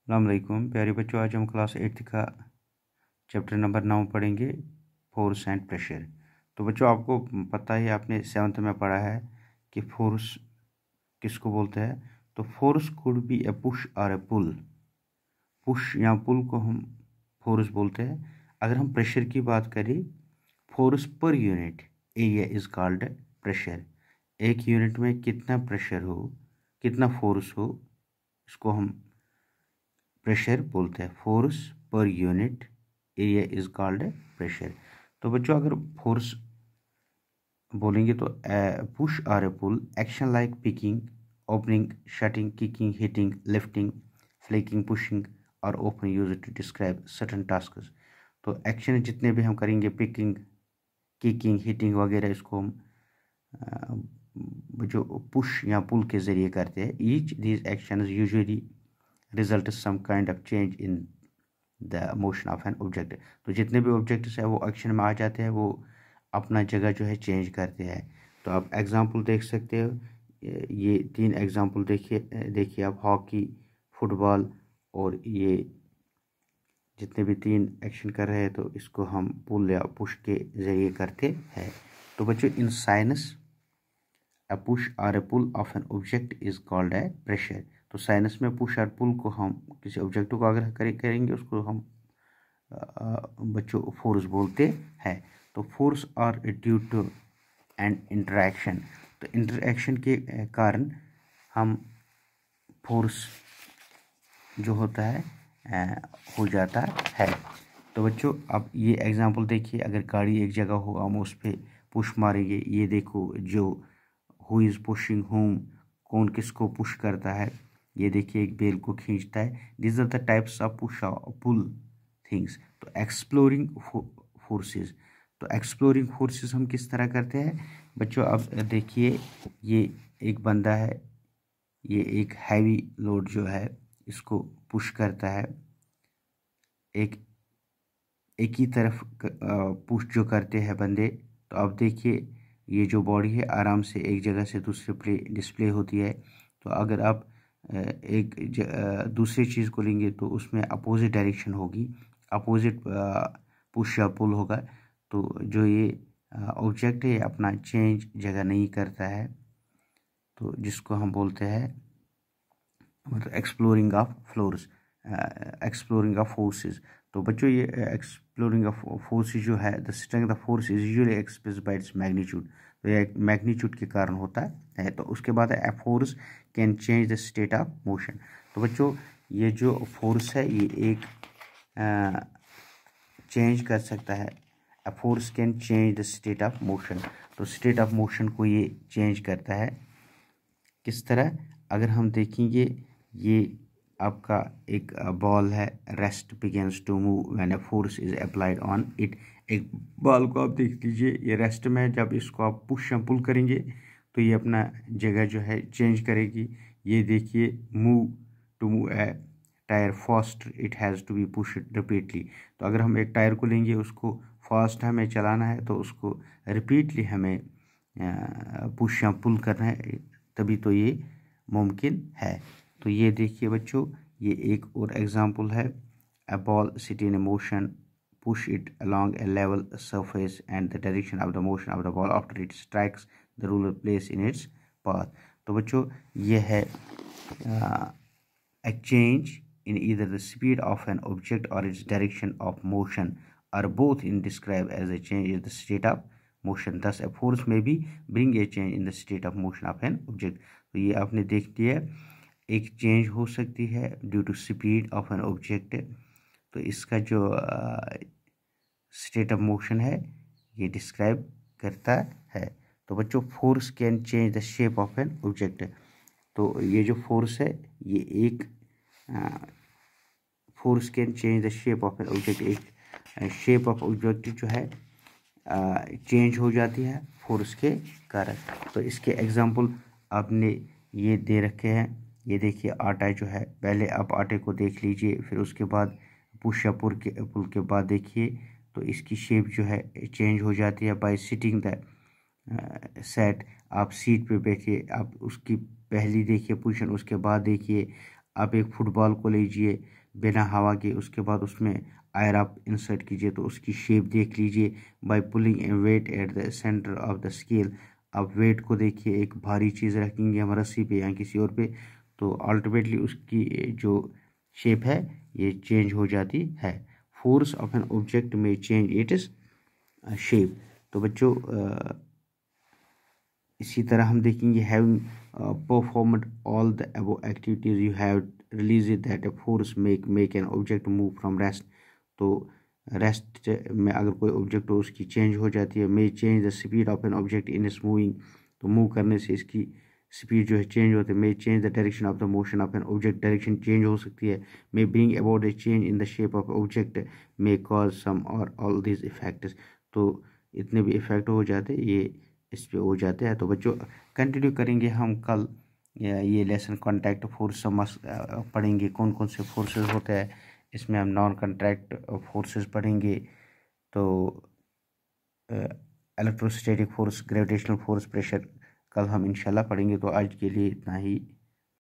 अस्सलाम वालेकुम प्यारे बच्चों। आज हम क्लास 8 का चैप्टर नंबर 9 पढ़ेंगे, फोर्स एंड प्रेशर। तो बच्चों, आपको पता ही, आपने 7th में पढ़ा है कि फोर्स किसको बोलते हैं। तो force could be A push और ए पुल। पुश या पुल को हम फोर्स बोलते हैं। अगर हम प्रेशर की बात करें, फोर्स पर unit area is called pressure. एक यूनिट में कितना प्रेशर हो, कितना फोर्स हो, इसको हम प्रेशर बोलते हैं। फोर्स पर unit area is called pressure. तो बच्चों, अगर फोर्स बोलेंगे तो पुश और a pull action like picking, opening, shutting, kicking, hitting, lifting, flicking, pushing और open use to describe certain tasks. तो एक्शन जितने भी हम करेंगे, पिकिंग, किकिंग, हिटिंग वगैरह, इसको हम जो पुश या पुल के ज़रिए करते हैं। Each these action usually result some kind of change in the motion of an object. तो जितने भी ऑब्जेक्ट्स है वो एक्शन में आ जाते हैं, वो अपना जगह जो है चेंज करते हैं। तो आप एग्जांपल देख सकते हो, ये 3 एग्जांपल देखिए आप, हॉकी, फुटबॉल और ये जितने भी 3 एक्शन कर रहे हैं, तो इसको हम पुल या पुश के ज़रिए करते हैं। तो बच्चों, in science a push or a pull of an object is called a pressure। तो साइनस में पुश और पुल को हम किसी ऑब्जेक्ट को अगर करेंगे, उसको हम बच्चों फोर्स बोलते हैं। तो force are due to and interaction. तो इंटरेक्शन के कारण हम फोर्स जो होता है हो जाता है। तो बच्चों, अब ये एग्जांपल देखिए, अगर गाड़ी एक जगह हो, हम उस पर पुश मारेंगे। ये देखो, जो हु इज़ पुशिंग होम, कौन किसको पुश करता है। ये देखिए, एक बेल को खींचता है। This are the types of push pull things. तो एक्सप्लोरिंग फोर्सेस। तो एक्सप्लोरिंग फोर्सेस हम किस तरह करते हैं बच्चों? अब देखिए, ये एक बंदा है, ये एक हैवी लोड जो है इसको पुश करता है। एक ही तरफ पुश जो करते हैं बंदे। तो अब देखिए, ये जो बॉडी है आराम से एक जगह से दूसरे पे डिस्प्ले होती है। तो अगर आप दूसरी चीज़ को लेंगे तो उसमें अपोजिट डायरेक्शन होगी, अपोजिट पुश या पुल होगा। तो जो ये ऑब्जेक्ट है, ये अपना चेंज जगह नहीं करता है, तो जिसको हम बोलते हैं मतलब exploring of floors, exploring of forces. तो बच्चों, ये एक्सप्लोरिंग ऑफ फोर्सेस जो है, the strength of force is usually express bye its magnitude. तो ये मैग्नीट्यूड के कारण होता है। तो उसके बाद है force can change the state of motion. तो बच्चों, ये जो फोर्स है, ये एक चेंज कर सकता है। A force can change the state of motion. तो स्टेट ऑफ मोशन को ये चेंज करता है। किस तरह? अगर हम देखेंगे, ये आपका एक बॉल है, rest begins to move when a force is applied on it. एक बॉल को आप देख लीजिए, ये रेस्ट में है। जब इसको आप पुश या पुल करेंगे तो ये अपना जगह जो है चेंज करेगी। ये देखिए, move a tyre fast, it has to be pushed repeatedly. तो अगर हम एक टायर को लेंगे, उसको फास्ट हमें चलाना है, तो उसको रिपीटली हमें पुश या पुल करना है, तभी तो ये मुमकिन है। तो ये देखिए बच्चों, ये एक और एग्जांपल है। A ball sit in motion, push it along A level surface and the direction of the motion of the ball after it strikes the ruler place in its path. तो बच्चों, ये है a change in either the speed of an object or its direction of motion are both in described as a change in the state of motion. Thus a force may be bring a change in the state of motion of an object। तो ये आपने देख लिया, एक change हो सकती है due to speed of an object. तो इसका जो स्टेट ऑफ मोशन है, ये डिस्क्राइब करता है। तो बच्चों, force can change the shape of an object. तो ये जो फोर्स है, ये एक force can change the shape of an object. एक शेप ऑफ ऑब्जेक्ट जो है चेंज हो जाती है फोर्स के कारण। तो इसके एग्जांपल आपने ये दे रखे हैं। ये देखिए, आटा जो है, पहले आप आटे को देख लीजिए, फिर उसके बाद पुश या पुल के बाद देखिए, तो इसकी शेप जो है चेंज हो जाती है बाय सिटिंग द सेट। आप सीट पे बैठिए, आप उसकी पहली देखिए पोजीशन, उसके बाद देखिए आप एक फुटबॉल को लीजिए बिना हवा के, उसके बाद उसमें आयर आप इंसर्ट कीजिए तो उसकी शेप देख लीजिए। By pulling a weight at the centre of the scale, आप वेट को देखिए, एक भारी चीज़ रखेंगे हम रस्सी पे या किसी और पे, तो अल्टीमेटली उसकी जो शेप है ये चेंज हो जाती है। फोर्स ऑफ एन ऑब्जेक्ट में चेंज इट्स शेप। तो बच्चों इसी तरह हम देखेंगे having performed all the above activities you have release that a force make an object move from rest. तो रेस्ट में अगर कोई ऑब्जेक्ट हो उसकी चेंज हो जाती है। May change the speed of an object in its moving, तो मूव करने से इसकी स्पीड जो है चेंज होती है। May change the direction of the motion of an object, direction change हो सकती है। May bring about a change in the shape of object, may cause some or all this effects. तो इतने भी इफेक्ट हो जाते ये इस पे हो जाते हैं। तो बच्चों कंटिन्यू करेंगे हम कल ये लेसन कॉन्टैक्ट फोर्स समझ पढ़ेंगे, कौन कौन से फोर्सेस होते हैं इसमें। हम नॉन कॉन्टैक्ट फोर्सेस पढ़ेंगे, तो electrostatic force, gravitational force, pressure कल हम इंशाल्लाह पढ़ेंगे। तो आज के लिए इतना ही।